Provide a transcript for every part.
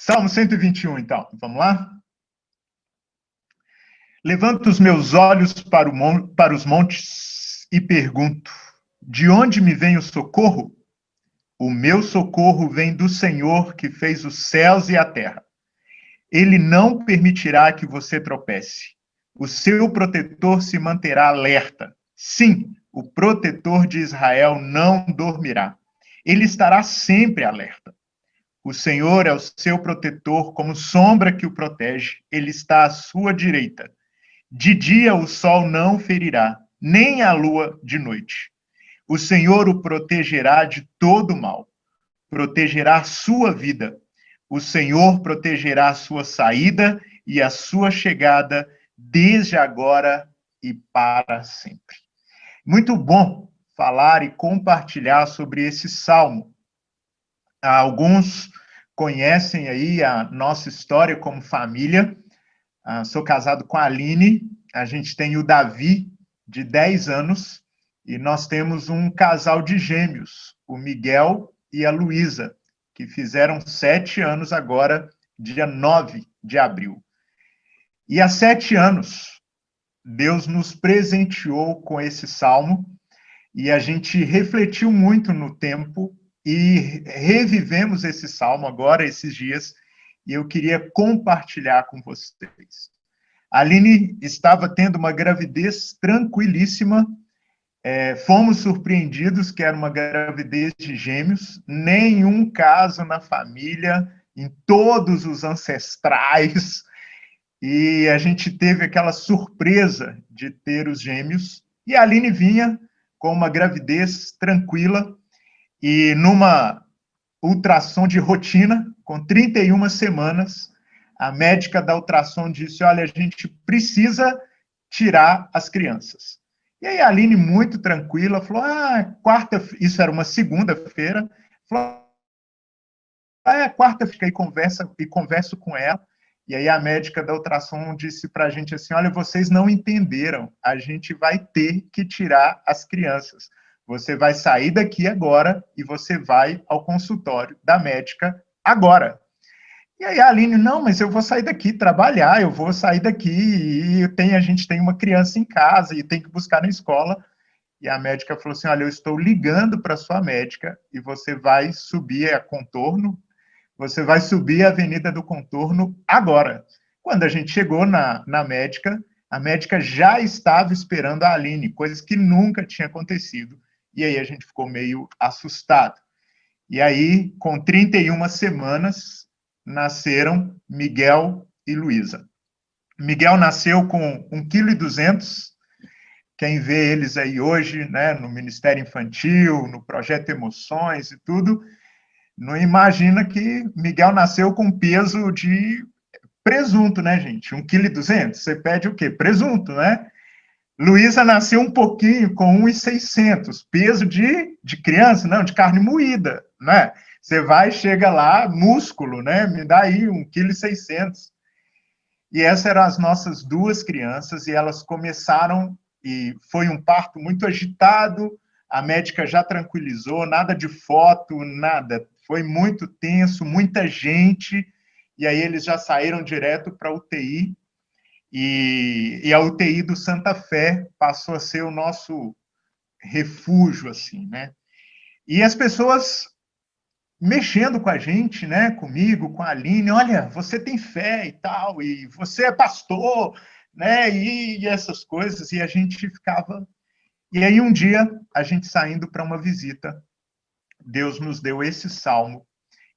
Salmo 121, então. Vamos lá? Levanto os meus olhos para os montes e pergunto: de onde me vem o socorro? O meu socorro vem do Senhor que fez os céus e a terra. Ele não permitirá que você tropece. O seu protetor se manterá alerta. Sim, o protetor de Israel não dormirá. Ele estará sempre alerta. O Senhor é o seu protetor, como sombra que o protege. Ele está à sua direita. De dia o sol não ferirá, nem a lua de noite. O Senhor o protegerá de todo mal. Protegerá a sua vida. O Senhor protegerá a sua saída e a sua chegada, desde agora e para sempre. Muito bom falar e compartilhar sobre esse salmo. Alguns conhecem aí a nossa história como família. Sou casado com a Aline, a gente tem o Davi, de 10 anos, e nós temos um casal de gêmeos, o Miguel e a Luísa, que fizeram 7 anos agora, dia 9 de abril. E há 7 anos, Deus nos presenteou com esse salmo, e a gente refletiu muito no tempo, e revivemos esse salmo agora, esses dias, e eu queria compartilhar com vocês. A Aline estava tendo uma gravidez tranquilíssima, fomos surpreendidos que era uma gravidez de gêmeos, nenhum caso na família, em todos os ancestrais, e a gente teve aquela surpresa de ter os gêmeos, e a Aline vinha com uma gravidez tranquila, e numa ultrassom de rotina, com 31 semanas, a médica da ultrassom disse: olha, a gente precisa tirar as crianças. E aí a Aline, muito tranquila, falou: isso era uma segunda-feira, falou: quarta-feira, e converso com ela. E aí a médica da ultrassom disse para a gente assim: olha, vocês não entenderam, a gente vai ter que tirar as crianças. Você vai sair daqui agora e você vai ao consultório da médica agora. E aí a Aline: não, mas eu vou sair daqui trabalhar, eu vou sair daqui e a gente tem uma criança em casa e tem que buscar na escola. E a médica falou assim: olha, eu estou ligando para sua médica e você vai subir a Contorno, você vai subir a Avenida do Contorno agora. Quando a gente chegou na médica, a médica já estava esperando a Aline, coisas que nunca tinha acontecido. E aí a gente ficou meio assustado. E aí, com 31 semanas, nasceram Miguel e Luísa. Miguel nasceu com 1,2 kg. Quem vê eles aí hoje, né, no Ministério Infantil, no Projeto Emoções e tudo, não imagina que Miguel nasceu com peso de presunto, né, gente? 1,2 kg. Você pede o quê? Presunto, né? Luísa nasceu um pouquinho, com 1,600 kg. Peso de criança, não, de carne moída, né? Você vai, chega lá, músculo, né? Me dá aí 1,6 kg. E essas eram as nossas duas crianças, e elas começaram, e foi um parto muito agitado, a médica já tranquilizou, nada de foto, nada. Foi muito tenso, muita gente, e aí eles já saíram direto para a UTI, e a UTI do Santa Fé passou a ser o nosso refúgio, assim, né? E as pessoas mexendo com a gente, né? Comigo, com a Aline: olha, você tem fé e tal, e você é pastor, né? E essas coisas, e a gente ficava... E aí um dia, a gente saindo para uma visita, Deus nos deu esse salmo,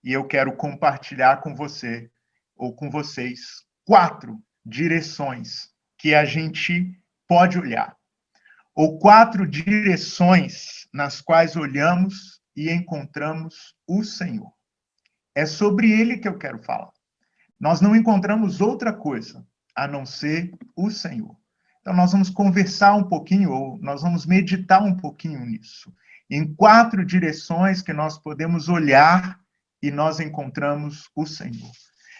e eu quero compartilhar com você, ou com vocês, 4 direções que a gente pode olhar, ou 4 direções nas quais olhamos e encontramos o Senhor. É sobre ele que eu quero falar. Nós não encontramos outra coisa a não ser o Senhor. Então, nós vamos conversar um pouquinho, ou nós vamos meditar um pouquinho nisso, em 4 direções que nós podemos olhar e nós encontramos o Senhor.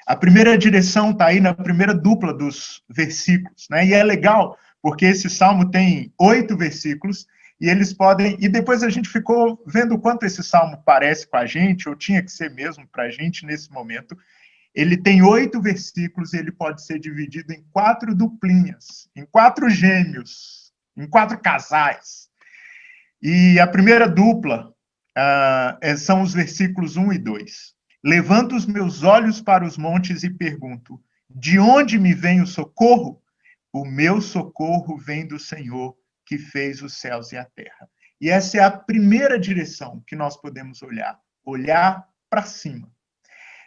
A primeira direção está aí na primeira dupla dos versículos, né? E é legal, porque esse salmo tem 8 versículos, e eles podem... E depois a gente ficou vendo o quanto esse salmo parece com a gente, ou tinha que ser mesmo para a gente nesse momento, Ele tem 8 versículos e ele pode ser dividido em 4 duplinhas, em 4 gêmeos, em 4 casais. E a primeira dupla são os versículos 1 e 2. Levanto os meus olhos para os montes e pergunto, de onde me vem o socorro? O meu socorro vem do Senhor, que fez os céus e a terra. E essa é a primeira direção que nós podemos olhar para cima.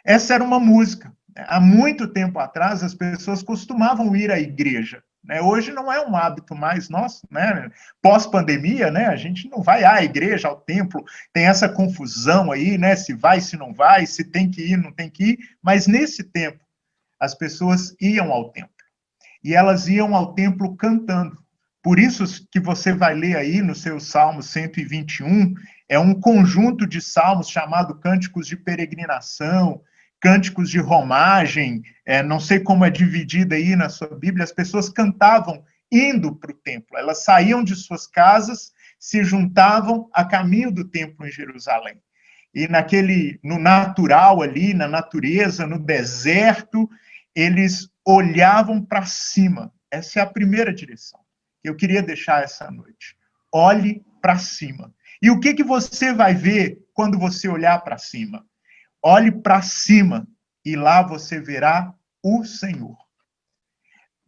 Essa era uma música. Há muito tempo atrás, as pessoas costumavam ir à igreja. Hoje não é um hábito mais nosso, né? Pós-pandemia, né? A gente não vai à igreja, ao templo, tem essa confusão aí, né? Se vai, se não vai, se tem que ir, não tem que ir. Mas nesse tempo, as pessoas iam ao templo. E elas iam ao templo cantando. Por isso que você vai ler aí no seu Salmo 121, é um conjunto de salmos chamado Cânticos de Peregrinação, Cânticos de Romagem, não sei como é dividida aí na sua Bíblia, as pessoas cantavam indo para o templo. Elas saíam de suas casas, se juntavam a caminho do templo em Jerusalém. E no natural ali, na natureza, no deserto, eles olhavam para cima. Essa é a primeira direção que eu queria deixar essa noite. Olhe para cima. E o que você vai ver quando você olhar para cima? Olhe para cima e lá você verá o Senhor.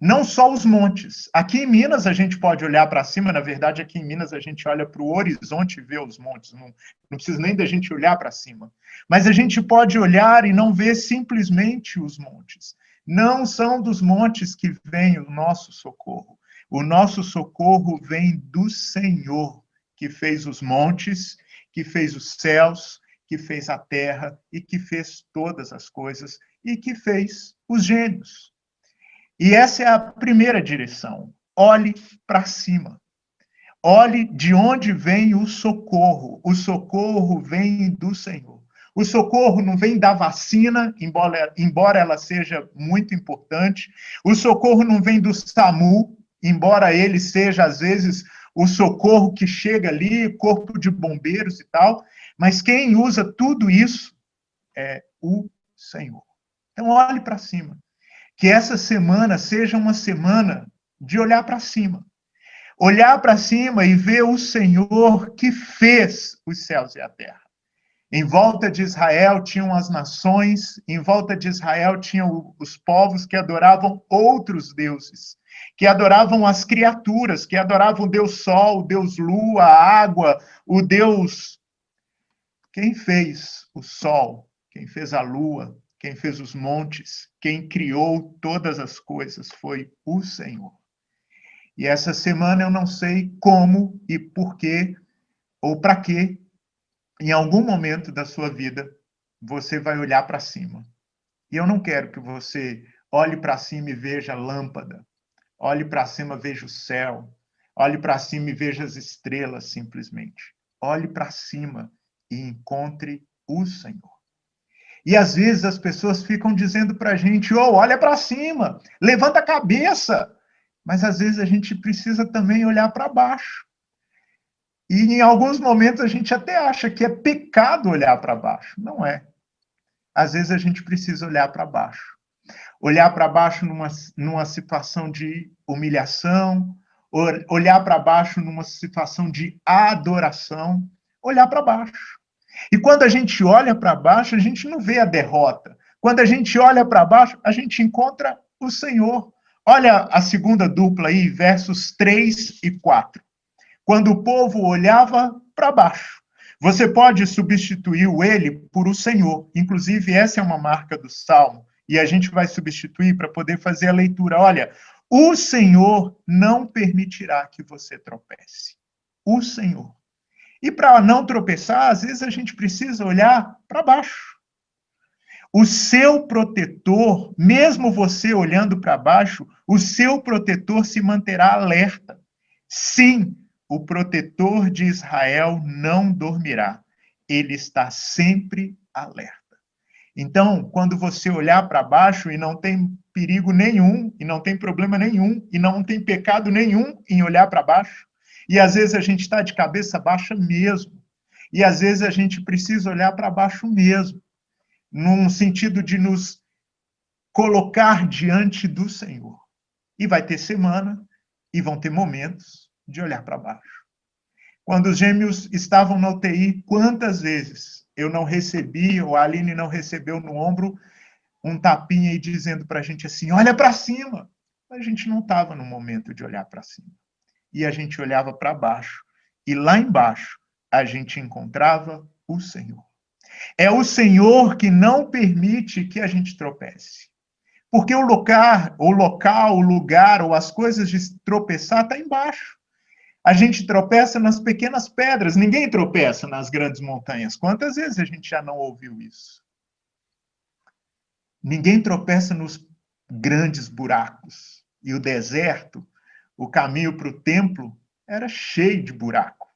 Não só os montes. Aqui em Minas a gente pode olhar para cima, na verdade aqui em Minas a gente olha para o horizonte e vê os montes, não precisa nem da gente olhar para cima. Mas a gente pode olhar e não ver simplesmente os montes. Não são dos montes que vem o nosso socorro. O nosso socorro vem do Senhor, que fez os montes, que fez os céus, que fez a terra e que fez todas as coisas e que fez os gênios. E essa é a primeira direção. Olhe para cima. Olhe de onde vem o socorro. O socorro vem do Senhor. O socorro não vem da vacina, embora ela seja muito importante. O socorro não vem do SAMU, embora ele seja, às vezes, o socorro que chega ali, corpo de bombeiros e tal. Mas quem usa tudo isso é o Senhor. Então, olhe para cima. Que essa semana seja uma semana de olhar para cima. Olhar para cima e ver o Senhor que fez os céus e a terra. Em volta de Israel tinham as nações, em volta de Israel tinham os povos que adoravam outros deuses, que adoravam as criaturas, que adoravam o Deus Sol, o Deus Lua, a água, o Deus... Quem fez o Sol? Quem fez a Lua? Quem fez os montes, quem criou todas as coisas foi o Senhor. E essa semana eu não sei como e por quê, ou para quê, em algum momento da sua vida, você vai olhar para cima. E eu não quero que você olhe para cima e veja a lâmpada, olhe para cima e veja o céu, olhe para cima e veja as estrelas, simplesmente. Olhe para cima e encontre o Senhor. E às vezes as pessoas ficam dizendo para a gente, olha para cima, levanta a cabeça. Mas às vezes a gente precisa também olhar para baixo. E em alguns momentos a gente até acha que é pecado olhar para baixo. Não é. Às vezes a gente precisa olhar para baixo. Olhar para baixo numa situação de humilhação, olhar para baixo numa situação de adoração, olhar para baixo. E quando a gente olha para baixo, a gente não vê a derrota. Quando a gente olha para baixo, a gente encontra o Senhor. Olha a segunda dupla aí, versos 3 e 4. Quando o povo olhava para baixo, você pode substituir o ele por o Senhor. Inclusive, essa é uma marca do Salmo. E a gente vai substituir para poder fazer a leitura. Olha, o Senhor não permitirá que você tropece. O Senhor. E para não tropeçar, às vezes a gente precisa olhar para baixo. O seu protetor, mesmo você olhando para baixo, o seu protetor se manterá alerta. Sim, o protetor de Israel não dormirá. Ele está sempre alerta. Então, quando você olhar para baixo e não tem perigo nenhum, e não tem problema nenhum, e não tem pecado nenhum em olhar para baixo, e às vezes a gente está de cabeça baixa mesmo. E às vezes a gente precisa olhar para baixo mesmo. Num sentido de nos colocar diante do Senhor. E vai ter semana, e vão ter momentos de olhar para baixo. Quando os gêmeos estavam na UTI, quantas vezes eu não recebi, ou a Aline não recebeu no ombro, um tapinha aí dizendo para a gente assim, olha para cima. A gente não estava no momento de olhar para cima. E a gente olhava para baixo. E lá embaixo, a gente encontrava o Senhor. É o Senhor que não permite que a gente tropece. Porque o local, o lugar, ou as coisas de tropeçar está embaixo. A gente tropeça nas pequenas pedras, ninguém tropeça nas grandes montanhas. Quantas vezes a gente já não ouviu isso? Ninguém tropeça nos grandes buracos. E o deserto, o caminho para o templo, era cheio de buraco.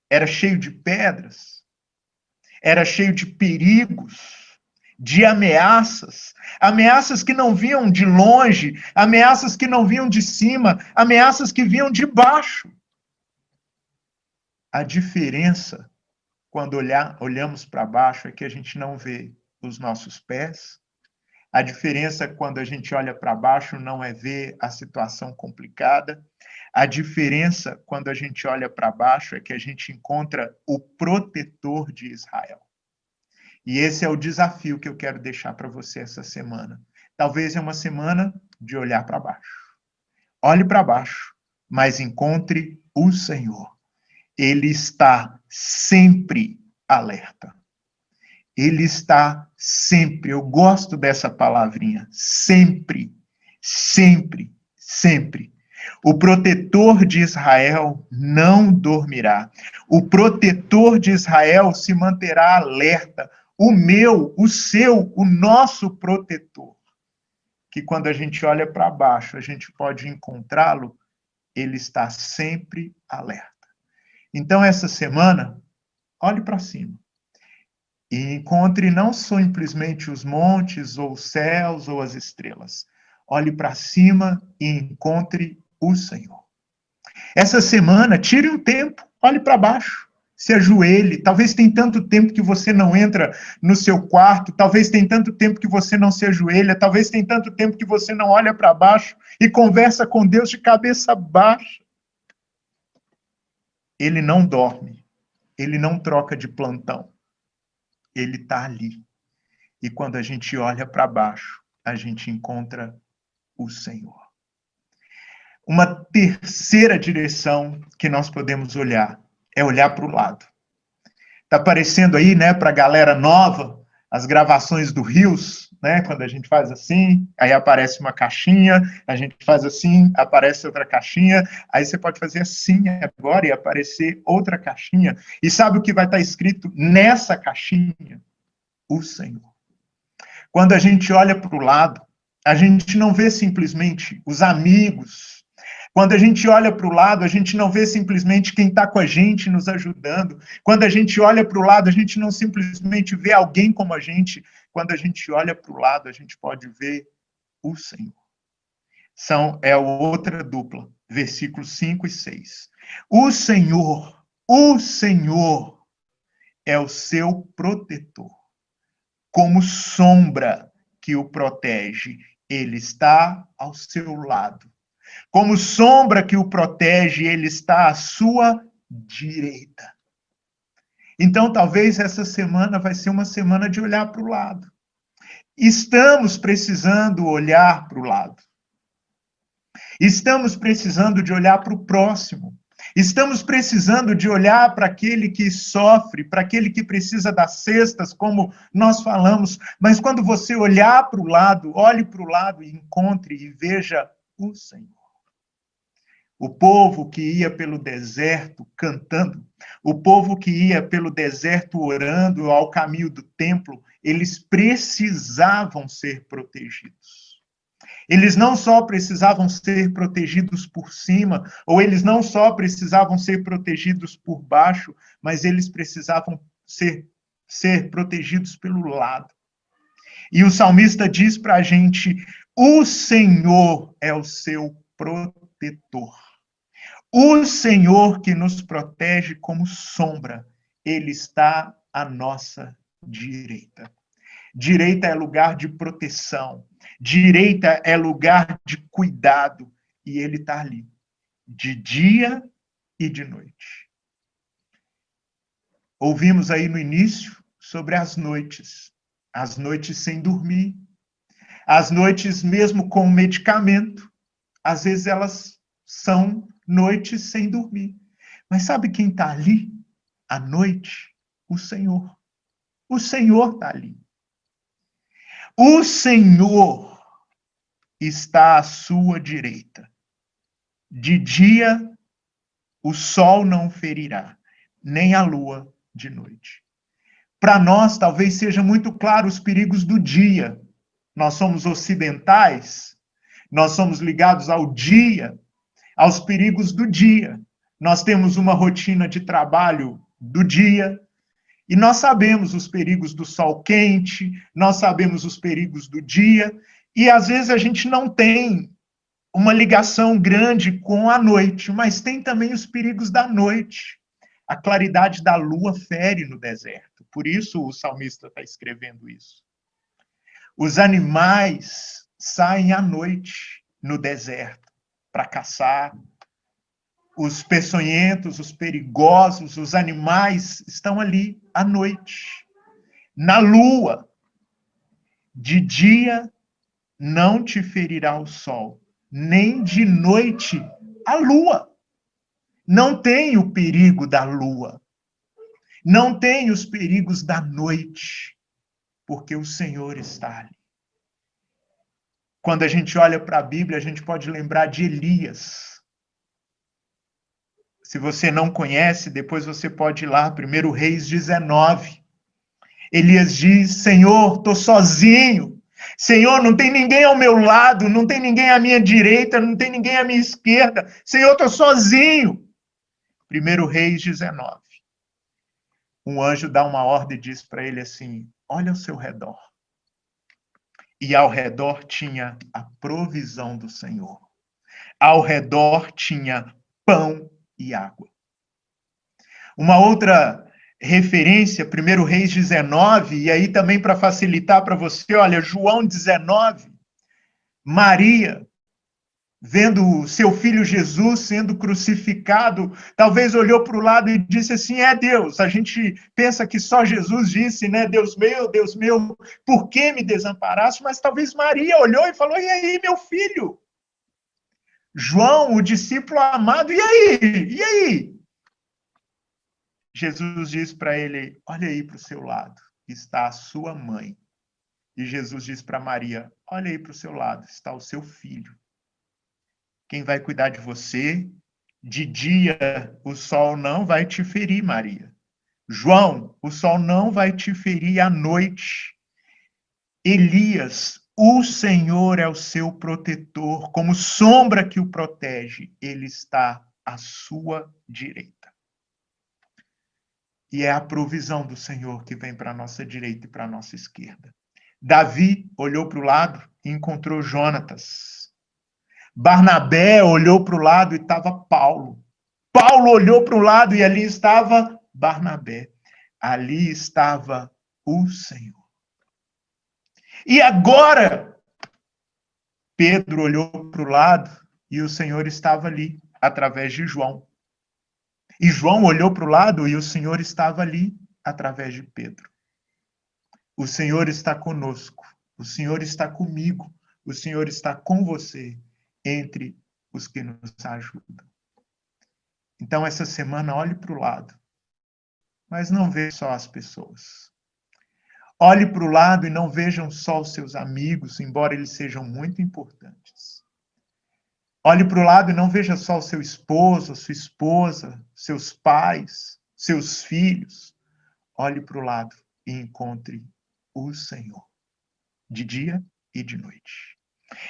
Era cheio de pedras. Era cheio de perigos, de ameaças. Ameaças que não vinham de longe, ameaças que não vinham de cima, ameaças que vinham de baixo. A diferença, quando olhamos para baixo, é que a gente não vê os nossos pés. A diferença, quando a gente olha para baixo, não é ver a situação complicada. A diferença, quando a gente olha para baixo, é que a gente encontra o protetor de Israel. E esse é o desafio que eu quero deixar para você essa semana. Talvez é uma semana de olhar para baixo. Olhe para baixo, mas encontre o Senhor. Ele está sempre alerta. Ele está sempre, eu gosto dessa palavrinha, sempre, sempre, sempre. O protetor de Israel não dormirá. O protetor de Israel se manterá alerta. O meu, o seu, o nosso protetor. Que quando a gente olha para baixo, a gente pode encontrá-lo, ele está sempre alerta. Então, essa semana, olhe para cima. E encontre não simplesmente os montes, ou os céus, ou as estrelas. Olhe para cima e encontre o Senhor. Essa semana, tire um tempo, olhe para baixo, se ajoelhe. Talvez tenha tanto tempo que você não entra no seu quarto, talvez tenha tanto tempo que você não se ajoelha, talvez tenha tanto tempo que você não olha para baixo e conversa com Deus de cabeça baixa. Ele não dorme, ele não troca de plantão. Ele está ali. E quando a gente olha para baixo, a gente encontra o Senhor. Uma terceira direção que nós podemos olhar é olhar para o lado. Está aparecendo aí, né, para a galera nova, as gravações do Rios, né, quando a gente faz assim, aí aparece uma caixinha, a gente faz assim, aparece outra caixinha, aí você pode fazer assim agora e aparecer outra caixinha. E sabe o que vai estar escrito nessa caixinha? O Senhor. Quando a gente olha para o lado, a gente não vê simplesmente os amigos. Quando a gente olha para o lado, a gente não vê simplesmente quem está com a gente nos ajudando. Quando a gente olha para o lado, a gente não simplesmente vê alguém como a gente. Quando a gente olha para o lado, a gente pode ver o Senhor. É outra dupla, versículos 5 e 6. O Senhor é o seu protetor. Como sombra que o protege, ele está ao seu lado. Como sombra que o protege, ele está à sua direita. Então, talvez essa semana vai ser uma semana de olhar para o lado. Estamos precisando olhar para o lado. Estamos precisando de olhar para o próximo. Estamos precisando de olhar para aquele que sofre, para aquele que precisa das cestas, como nós falamos. Mas quando você olhar para o lado, olhe para o lado e encontre e veja o Senhor. O povo que ia pelo deserto cantando, o povo que ia pelo deserto orando ao caminho do templo, eles precisavam ser protegidos. Eles não só precisavam ser protegidos por cima, ou eles não só precisavam ser protegidos por baixo, mas eles precisavam ser protegidos pelo lado. E o salmista diz para a gente: o Senhor é o seu protetor. O Senhor que nos protege como sombra, ele está à nossa direita. Direita é lugar de proteção. Direita é lugar de cuidado. E ele está ali, de dia e de noite. Ouvimos aí no início sobre as noites sem dormir, as noites mesmo com medicamento, às vezes elas são noites sem dormir. Mas sabe quem está ali à noite? O Senhor. O Senhor está ali. O Senhor está à sua direita. De dia o sol não ferirá, nem a lua de noite. Para nós, talvez seja muito claro os perigos do dia. Nós somos ocidentais, nós somos ligados ao dia, aos perigos do dia. Nós temos uma rotina de trabalho do dia, e nós sabemos os perigos do sol quente, nós sabemos os perigos do dia, e às vezes a gente não tem uma ligação grande com a noite, mas tem também os perigos da noite. A claridade da lua fere no deserto. Por isso o salmista está escrevendo isso. Os animais saem à noite no deserto para caçar. Os peçonhentos, os perigosos, os animais estão ali à noite. Na lua, de dia não te ferirá o sol, nem de noite a lua. Não tem o perigo da lua. Não tem os perigos da noite, porque o Senhor está ali. Quando a gente olha para a Bíblia, a gente pode lembrar de Elias. Se você não conhece, depois você pode ir lá, 1 Reis 19. Elias diz, Senhor, estou sozinho. Senhor, não tem ninguém ao meu lado, não tem ninguém à minha direita, não tem ninguém à minha esquerda. Senhor, estou sozinho. 1 Reis 19. Um anjo dá uma ordem e diz para ele assim, olha ao seu redor. E ao redor tinha a provisão do Senhor. Ao redor tinha pão e água. Uma outra referência, 1 Reis 19, e aí também para facilitar para você, olha, João 19, Maria, vendo seu filho Jesus sendo crucificado, talvez olhou para o lado e disse assim, é Deus. A gente pensa que só Jesus disse, né, Deus meu, por que me desamparaste? Mas talvez Maria olhou e falou, e aí, meu filho? João, o discípulo amado, e aí? E aí? Jesus diz para ele, olha aí para o seu lado, está a sua mãe. E Jesus diz para Maria, olha aí para o seu lado, está o seu filho. Quem vai cuidar de você? De dia, o sol não vai te ferir, Maria. João, o sol não vai te ferir à noite. Elias, o Senhor é o seu protetor, como sombra que o protege, ele está à sua direita. E é a provisão do Senhor que vem para a nossa direita e para a nossa esquerda. Davi olhou para o lado e encontrou Jonatas. Barnabé olhou para o lado e estava Paulo. Paulo olhou para o lado e ali estava Barnabé. Ali estava o Senhor. E agora, Pedro olhou para o lado e o Senhor estava ali, através de João. E João olhou para o lado e o Senhor estava ali, através de Pedro. O Senhor está conosco. O Senhor está comigo. O Senhor está com você, entre os que nos ajudam. Então, essa semana, olhe para o lado, mas não veja só as pessoas. Olhe para o lado e não vejam só os seus amigos, embora eles sejam muito importantes. Olhe para o lado e não veja só o seu esposo, a sua esposa, seus pais, seus filhos. Olhe para o lado e encontre o Senhor, de dia e de noite.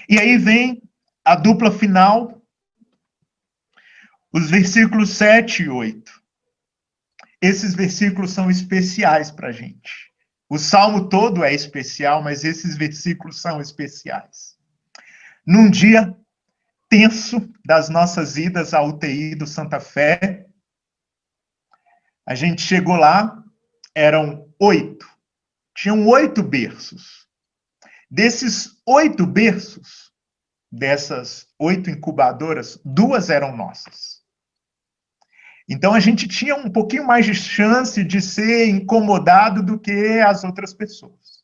E aí vem a dupla final, os versículos 7 e 8. Esses versículos são especiais para a gente. O salmo todo é especial, mas esses versículos são especiais. Num dia tenso das nossas idas à UTI do Santa Fé, a gente chegou lá, eram 8. tinham 8 berços. Desses 8 berços, dessas 8 incubadoras, 2 eram nossas. Então, a gente tinha um pouquinho mais de chance de ser incomodado do que as outras pessoas.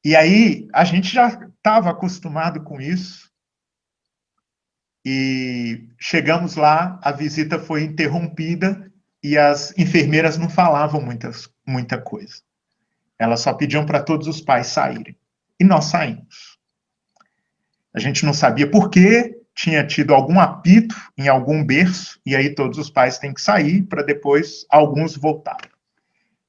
E aí, a gente já estava acostumado com isso. E chegamos lá, a visita foi interrompida e as enfermeiras não falavam muita coisa. Elas só pediam para todos os pais saírem. E nós saímos. A gente não sabia por quê, tinha tido algum apito em algum berço, e aí todos os pais têm que sair para depois alguns voltarem.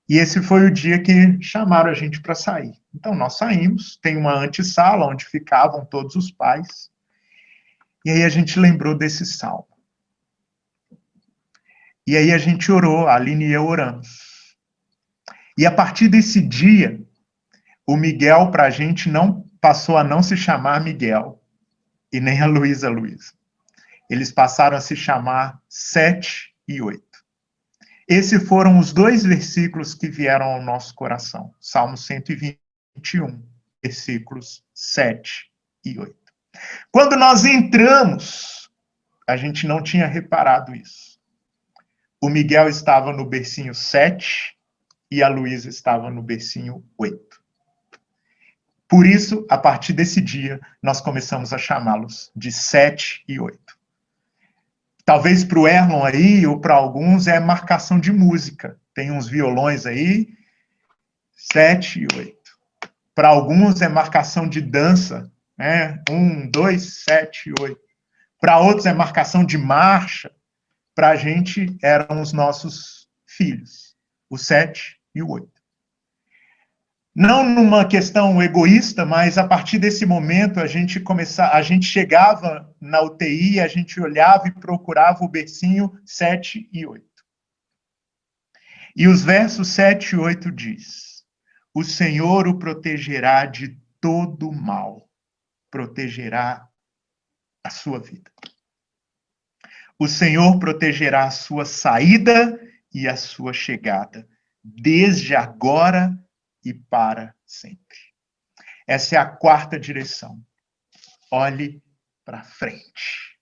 E esse foi o dia que chamaram a gente para sair. Então nós saímos, tem uma antessala onde ficavam todos os pais, e aí a gente lembrou desse salmo. E aí a gente orou, a Aline e eu oramos. E a partir desse dia, o Miguel, para a gente, não passou a não se chamar Miguel, e nem a Luísa. Eles passaram a se chamar 7 e 8. Esses foram os 2 versículos que vieram ao nosso coração. Salmo 121, versículos 7 e 8. Quando nós entramos, a gente não tinha reparado isso. O Miguel estava no bercinho 7 e a Luísa estava no bercinho 8. Por isso, a partir desse dia, nós começamos a chamá-los de 7 e 8. Talvez para o Erlon aí, ou para alguns, é marcação de música. Tem uns violões aí, 7 e 8. Para alguns é marcação de dança, né? 1, 2, 7 e 8. Para outros é marcação de marcha. Para a gente, eram os nossos filhos, o 7 e o 8. Não numa questão egoísta, mas a partir desse momento a gente chegava na UTI, a gente olhava e procurava o bercinho 7 e 8. E os versos 7 e 8 diz: o Senhor o protegerá de todo mal, protegerá a sua vida. O Senhor protegerá a sua saída e a sua chegada, desde agora e para sempre. Essa é a 4ª direção. Olhe para frente.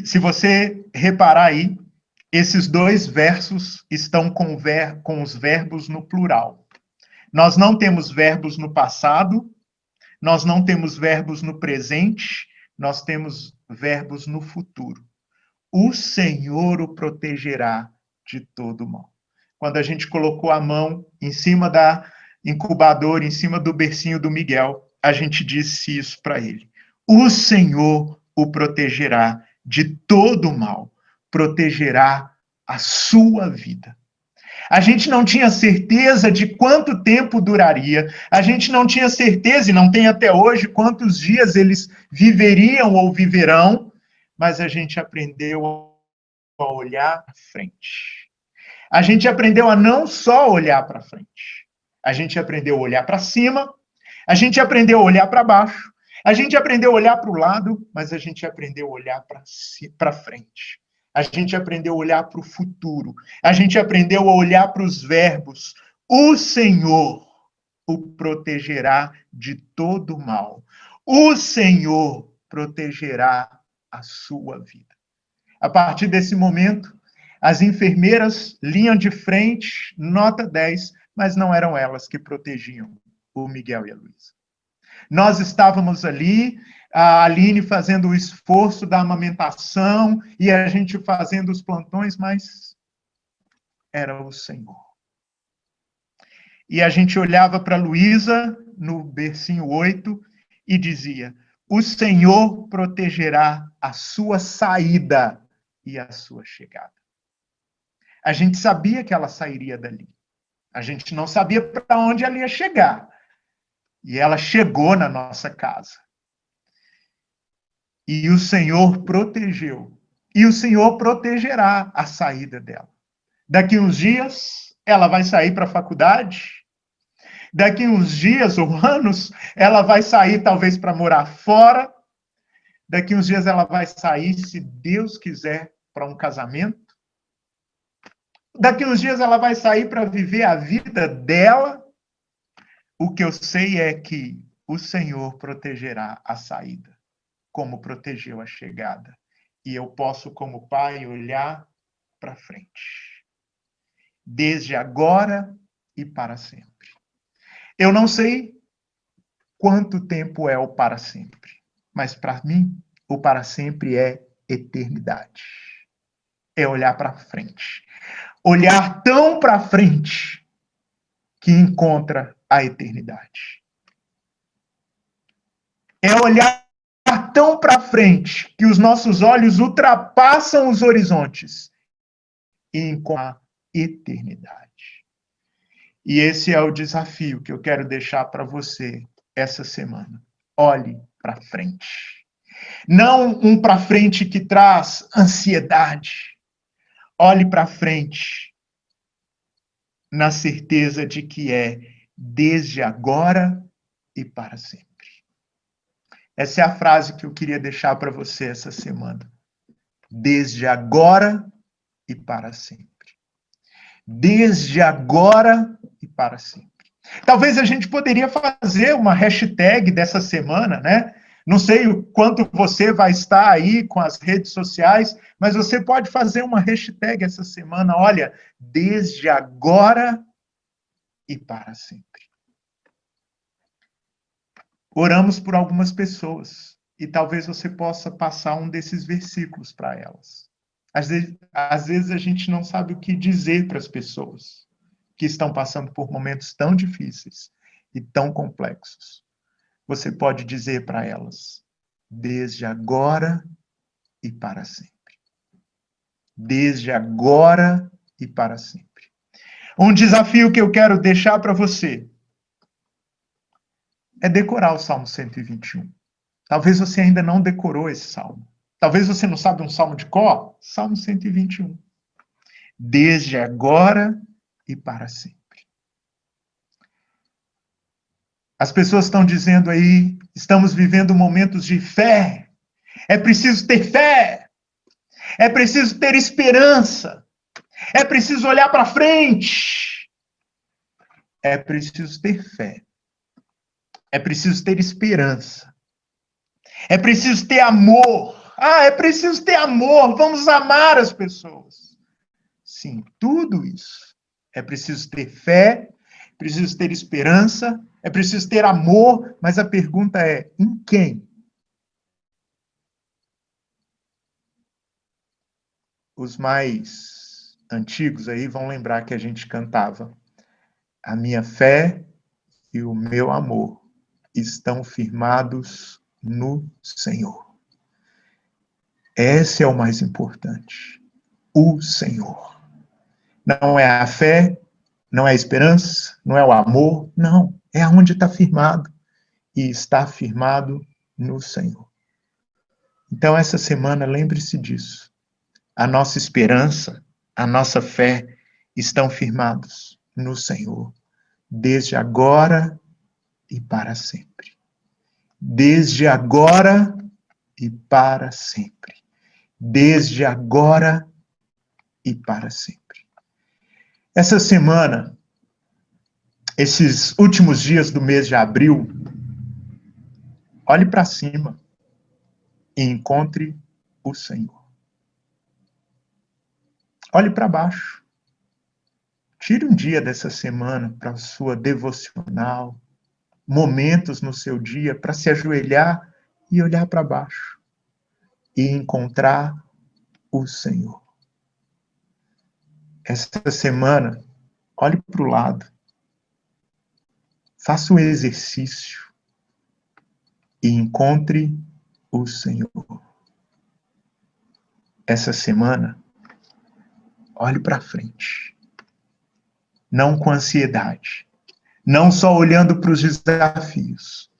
Se você reparar aí, esses 2 versos estão com os verbos no plural. Nós não temos verbos no passado, nós não temos verbos no presente, nós temos verbos no futuro. O Senhor o protegerá de todo mal. Quando a gente colocou a mão em cima da incubadora, em cima do bercinho do Miguel, a gente disse isso para ele. O Senhor o protegerá de todo mal, protegerá a sua vida. A gente não tinha certeza de quanto tempo duraria, a gente não tinha certeza, e não tem até hoje, quantos dias eles viveriam ou viverão, mas a gente aprendeu a olhar à frente. A gente aprendeu a não só olhar para frente, a gente aprendeu a olhar para cima, a gente aprendeu a olhar para baixo, a gente aprendeu a olhar para o lado, mas a gente aprendeu a olhar para frente. A gente aprendeu a olhar para o futuro. A gente aprendeu a olhar para os verbos. O Senhor o protegerá de todo mal. O Senhor protegerá a sua vida. A partir desse momento, as enfermeiras, linha de frente, nota 10, mas não eram elas que protegiam o Miguel e a Luísa. Nós estávamos ali, a Aline fazendo o esforço da amamentação e a gente fazendo os plantões, mas era o Senhor. E a gente olhava para a Luísa, no bercinho 8, e dizia: o Senhor protegerá a sua saída e a sua chegada. A gente sabia que ela sairia dali. A gente não sabia para onde ela ia chegar. E ela chegou na nossa casa. E o Senhor protegeu. E o Senhor protegerá a saída dela. Daqui uns dias, ela vai sair para a faculdade. Daqui uns dias ou anos, ela vai sair talvez para morar fora. Daqui uns dias ela vai sair, se Deus quiser, para um casamento. Daqui uns dias ela vai sair para viver a vida dela. O que eu sei é que o Senhor protegerá a saída, como protegeu a chegada. E eu posso, como pai, olhar para frente, desde agora e para sempre. Eu não sei quanto tempo é o para sempre, mas para mim, o para sempre é eternidade. É olhar para frente. Olhar tão para frente que encontra a eternidade. É olhar tão para frente que os nossos olhos ultrapassam os horizontes e encontram a eternidade. E esse é o desafio que eu quero deixar para você essa semana. Olhe para frente. Não um para frente que traz ansiedade. Olhe para frente na certeza de que é desde agora e para sempre. Essa é a frase que eu queria deixar para você essa semana. Desde agora e para sempre. Desde agora e para sempre. Talvez a gente poderia fazer uma hashtag dessa semana, né? Não sei o quanto você vai estar aí com as redes sociais, mas você pode fazer uma hashtag essa semana, olha, desde agora e para sempre. Oramos por algumas pessoas e talvez você possa passar um desses versículos para elas. Às vezes a gente não sabe o que dizer para as pessoas que estão passando por momentos tão difíceis e tão complexos. Você pode dizer para elas, desde agora e para sempre. Desde agora e para sempre. Um desafio que eu quero deixar para você é decorar o Salmo 121. Talvez você ainda não decorou esse salmo. Talvez você não sabe um salmo de cor. Salmo 121. Desde agora e para sempre. As pessoas estão dizendo aí, estamos vivendo momentos de fé. É preciso ter fé. É preciso ter esperança. É preciso olhar para frente. É preciso ter fé. É preciso ter esperança. É preciso ter amor. Ah, é preciso ter amor. Vamos amar as pessoas. Sim, tudo isso. É preciso ter fé, preciso ter esperança, é preciso ter amor, mas a pergunta é: em quem? Os mais antigos aí vão lembrar que a gente cantava: a minha fé e o meu amor estão firmados no Senhor. Esse é o mais importante. O Senhor. Não é a fé, não é a esperança, não é o amor, não. É onde está firmado. E está firmado no Senhor. Então, essa semana, lembre-se disso. A nossa esperança, a nossa fé estão firmados no Senhor. Desde agora e para sempre. Desde agora e para sempre. Desde agora e para sempre. Essa semana, esses últimos dias do mês de abril, olhe para cima e encontre o Senhor. Olhe para baixo. Tire um dia dessa semana para a sua devocional, momentos no seu dia para se ajoelhar e olhar para baixo e encontrar o Senhor. Essa semana, olhe para o lado. Faça o exercício e encontre o Senhor. Essa semana, olhe para frente. Não com ansiedade. Não só olhando para os desafios,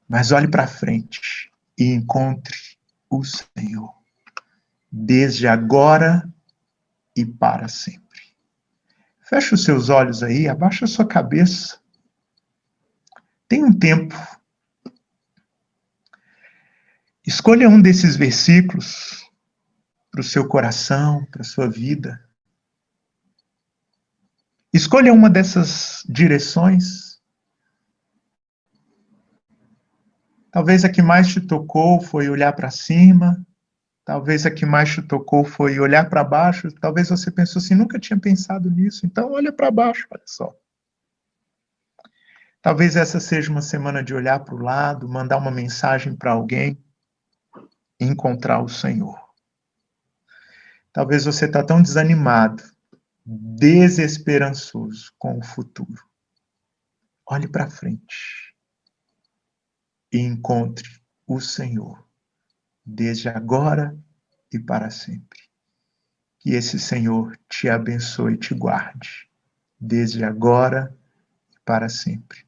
mas olhe para frente e encontre o Senhor. Desde agora e para sempre. Feche os seus olhos aí, abaixa a sua cabeça. Tem um tempo. Escolha um desses versículos para o seu coração, para a sua vida. Escolha uma dessas direções. Talvez a que mais te tocou foi olhar para cima, talvez a que mais te tocou foi olhar para baixo, talvez você pensou assim, nunca tinha pensado nisso, então olha para baixo, olha só. Talvez essa seja uma semana de olhar para o lado, mandar uma mensagem para alguém e encontrar o Senhor. Talvez você está tão desanimado, desesperançoso com o futuro. Olhe para frente e encontre o Senhor, desde agora e para sempre. Que esse Senhor te abençoe e te guarde, desde agora e para sempre.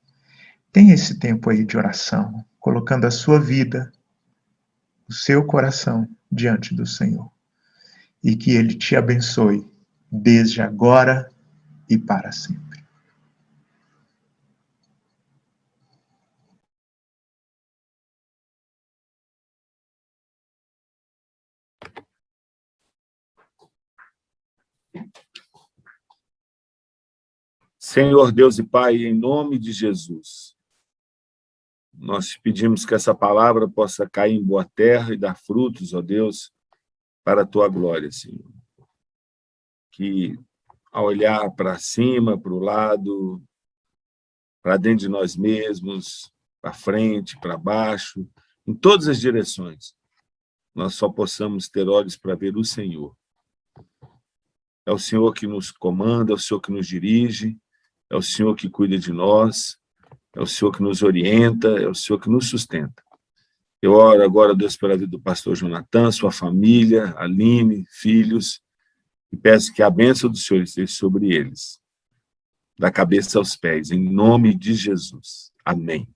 Tenha esse tempo aí de oração, colocando a sua vida, o seu coração diante do Senhor. E que Ele te abençoe, desde agora e para sempre. Senhor Deus e Pai, em nome de Jesus, nós te pedimos que essa palavra possa cair em boa terra e dar frutos, ó Deus, para a tua glória, Senhor. Que, ao olhar para cima, para o lado, para dentro de nós mesmos, para frente, para baixo, em todas as direções, nós só possamos ter olhos para ver o Senhor. É o Senhor que nos comanda, é o Senhor que nos dirige, é o Senhor que cuida de nós, é o Senhor que nos orienta, é o Senhor que nos sustenta. Eu oro agora, Deus, pela vida do pastor Jonathan, sua família, Aline, filhos, e peço que a bênção do Senhor esteja sobre eles, da cabeça aos pés, em nome de Jesus. Amém.